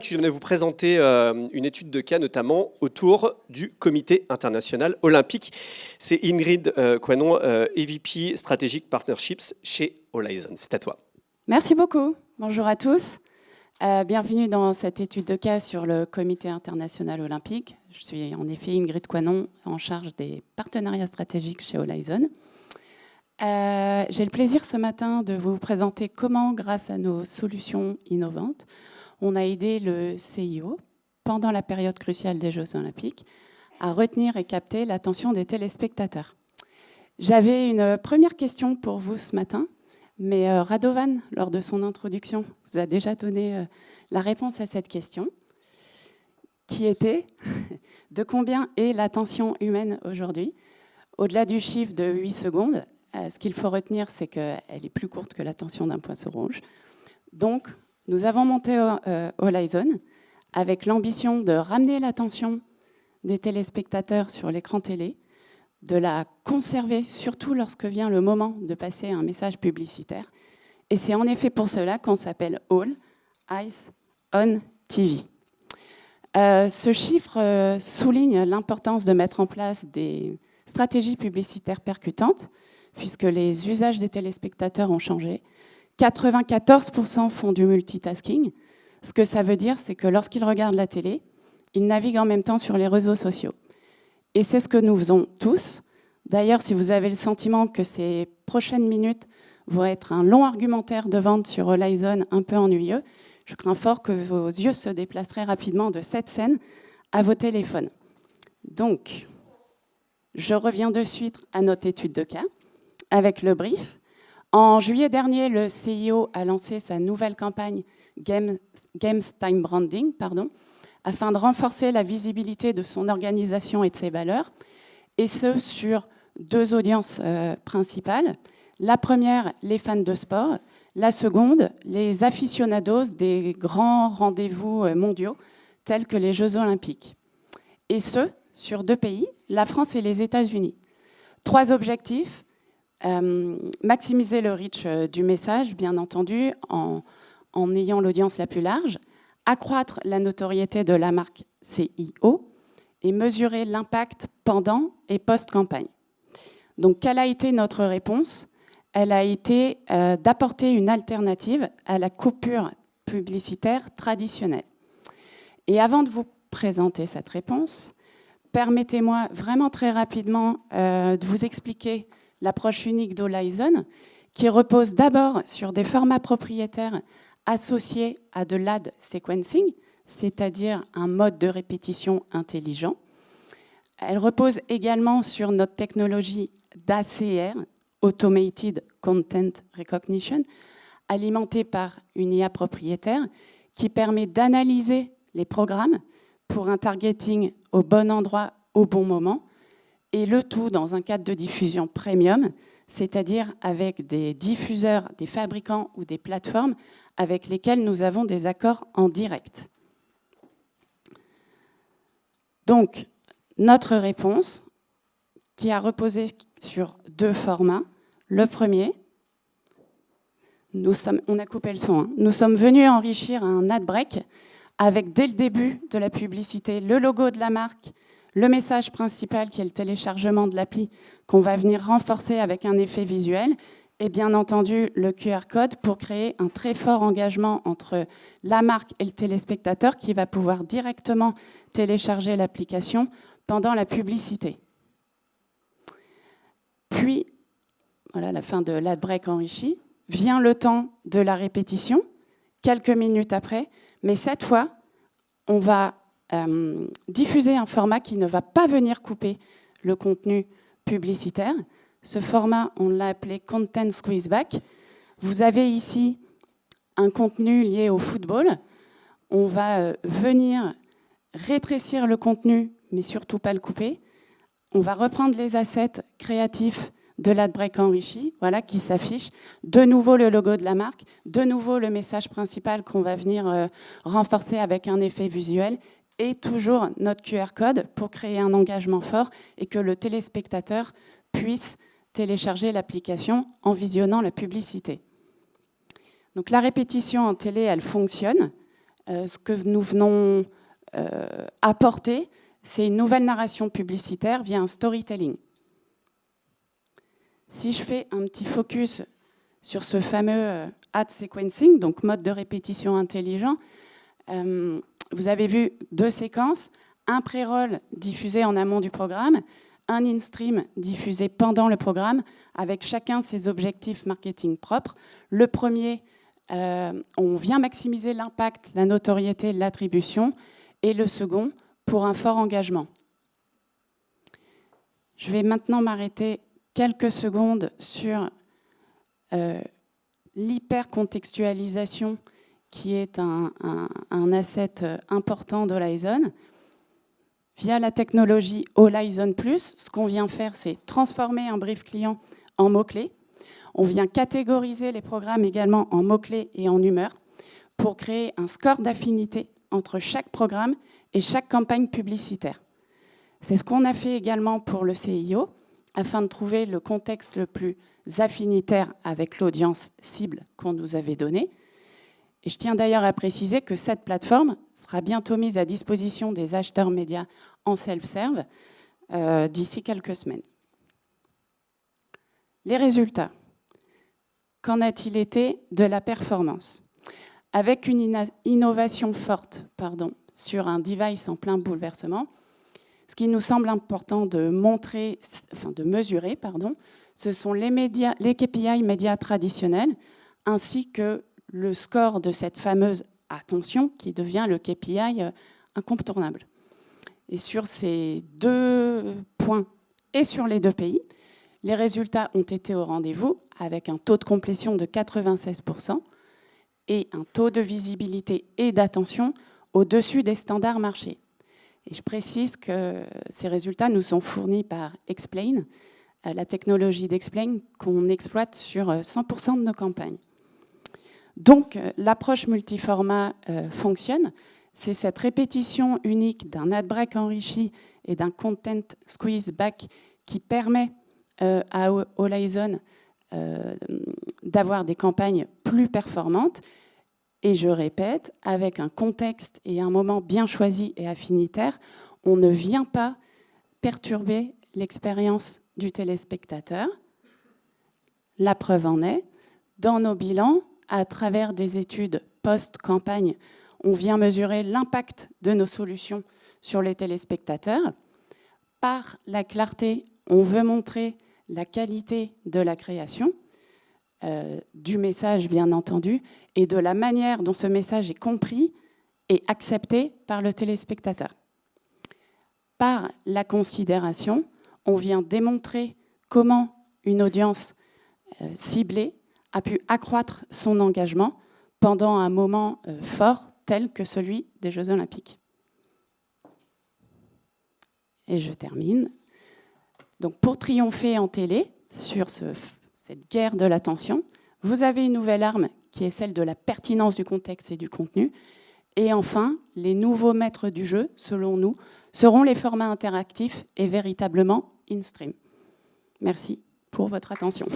Tu venais vous présenter une étude de cas, notamment autour du Comité international olympique. C'est Ingrid Coinon, EVP Strategic Partnerships chez Horizon. C'est à toi. Merci beaucoup. Bonjour à tous. Bienvenue dans cette étude de cas sur le Comité international olympique. Je suis en effet Ingrid Coinon, en charge des partenariats stratégiques chez Horizon. J'ai le plaisir ce matin de vous présenter comment, grâce à nos solutions innovantes, on a aidé le CIO, pendant la période cruciale des Jeux Olympiques, à retenir et capter l'attention des téléspectateurs. J'avais une première question pour vous ce matin, mais Radovan, lors de son introduction, vous a déjà donné la réponse à cette question, qui était de combien est l'attention humaine aujourd'hui? Au-delà du chiffre de 8 secondes, ce qu'il faut retenir, c'est qu'elle est plus courte que l'attention d'un poisson rouge. Donc, nous avons monté Horizon avec l'ambition de ramener l'attention des téléspectateurs sur l'écran télé, de la conserver, surtout lorsque vient le moment de passer un message publicitaire. Et c'est en effet pour cela qu'on s'appelle All Eyes on TV. Ce chiffre souligne l'importance de mettre en place des stratégies publicitaires percutantes, puisque les usages des téléspectateurs ont changé. 94% font du multitasking. Ce que ça veut dire, c'est que lorsqu'ils regardent la télé, ils naviguent en même temps sur les réseaux sociaux. Et c'est ce que nous faisons tous. D'ailleurs, si vous avez le sentiment que ces prochaines minutes vont être un long argumentaire de vente sur Horizon un peu ennuyeux, je crains fort que vos yeux se déplaceraient rapidement de cette scène à vos téléphones. Donc, je reviens de suite à notre étude de cas avec le brief. En juillet dernier, le CIO a lancé sa nouvelle campagne Games Time Branding, afin de renforcer la visibilité de son organisation et de ses valeurs, et ce sur deux audiences principales. La première, les fans de sport. La seconde, les aficionados des grands rendez-vous mondiaux, tels que les Jeux Olympiques. Et ce, sur deux pays, la France et les États-Unis. 3 objectifs. Maximiser le reach du message, bien entendu, en ayant l'audience la plus large, accroître la notoriété de la marque CIO et mesurer l'impact pendant et post-campagne. Donc, quelle a été notre réponse? Elle a été d'apporter une alternative à la coupure publicitaire traditionnelle. Et avant de vous présenter cette réponse, permettez-moi vraiment très rapidement de vous expliquer l'approche unique d'Horizon, qui repose d'abord sur des formats propriétaires associés à de l'ad sequencing, c'est-à-dire un mode de répétition intelligent. Elle repose également sur notre technologie d'ACR, Automated Content Recognition, alimentée par une IA propriétaire qui permet d'analyser les programmes pour un targeting au bon endroit, au bon moment, et le tout dans un cadre de diffusion premium, c'est-à-dire avec des diffuseurs, des fabricants ou des plateformes avec lesquels nous avons des accords en direct. Donc, notre réponse, qui a reposé sur 2 formats. Le premier, on a coupé le son, hein. Nous sommes venus enrichir un ad break avec, dès le début de la publicité, le logo de la marque, le message principal qui est le téléchargement de l'appli qu'on va venir renforcer avec un effet visuel et bien entendu le QR code pour créer un très fort engagement entre la marque et le téléspectateur qui va pouvoir directement télécharger l'application pendant la publicité. Puis, voilà la fin de l'ad break enrichi, vient le temps de la répétition, quelques minutes après, mais cette fois, on va diffuser un format qui ne va pas venir couper le contenu publicitaire. Ce format, on l'a appelé Content Squeeze Back. Vous avez ici un contenu lié au football. On va venir rétrécir le contenu, mais surtout pas le couper. On va reprendre les assets créatifs de l'ad break enrichi, voilà, qui s'affiche. De nouveau le logo de la marque, de nouveau le message principal qu'on va venir renforcer avec un effet visuel et toujours notre QR code pour créer un engagement fort et que le téléspectateur puisse télécharger l'application en visionnant la publicité. Donc la répétition en télé, elle fonctionne. ce que nous venons apporter, c'est une nouvelle narration publicitaire via un storytelling. Si je fais un petit focus sur ce fameux ad sequencing, donc mode de répétition intelligent, vous avez vu 2 séquences, un pré-roll diffusé en amont du programme, un in-stream diffusé pendant le programme, avec chacun ses objectifs marketing propres. Le premier, on vient maximiser l'impact, la notoriété, l'attribution, et le second, pour un fort engagement. Je vais maintenant m'arrêter quelques secondes sur l'hyper-contextualisation qui est un asset important d'Horizon. Via la technologie Horizon Plus, ce qu'on vient faire, c'est transformer un brief client en mots-clés. On vient catégoriser les programmes également en mots-clés et en humeur pour créer un score d'affinité entre chaque programme et chaque campagne publicitaire. C'est ce qu'on a fait également pour le CIO, afin de trouver le contexte le plus affinitaire avec l'audience cible qu'on nous avait donnée. Et je tiens d'ailleurs à préciser que cette plateforme sera bientôt mise à disposition des acheteurs médias en self-serve d'ici quelques semaines. Les résultats. Qu'en a-t-il été de la performance? Avec une innovation forte sur un device en plein bouleversement, ce qui nous semble important de mesurer, ce sont les KPI médias traditionnels, ainsi que le score de cette fameuse attention qui devient le KPI incontournable. Et sur ces 2 points et sur les 2 pays, les résultats ont été au rendez-vous avec un taux de complétion de 96% et un taux de visibilité et d'attention au-dessus des standards marchés. Et je précise que ces résultats nous sont fournis par Explain, la technologie d'Explain qu'on exploite sur 100% de nos campagnes. Donc, l'approche multiformat fonctionne. C'est cette répétition unique d'un ad break enrichi et d'un content squeeze back qui permet à Horizon d'avoir des campagnes plus performantes. Et je répète, avec un contexte et un moment bien choisi et affinitaire, on ne vient pas perturber l'expérience du téléspectateur. La preuve en est, dans nos bilans, à travers des études post-campagne, on vient mesurer l'impact de nos solutions sur les téléspectateurs. Par la clarté, on veut montrer la qualité de la création, du message bien entendu, et de la manière dont ce message est compris et accepté par le téléspectateur. Par la considération, on vient démontrer comment une audience ciblée a pu accroître son engagement pendant un moment fort tel que celui des Jeux Olympiques. Et je termine. Donc pour triompher en télé sur cette guerre de l'attention, vous avez une nouvelle arme qui est celle de la pertinence du contexte et du contenu. Et enfin, les nouveaux maîtres du jeu, selon nous, seront les formats interactifs et véritablement in-stream. Merci pour votre attention.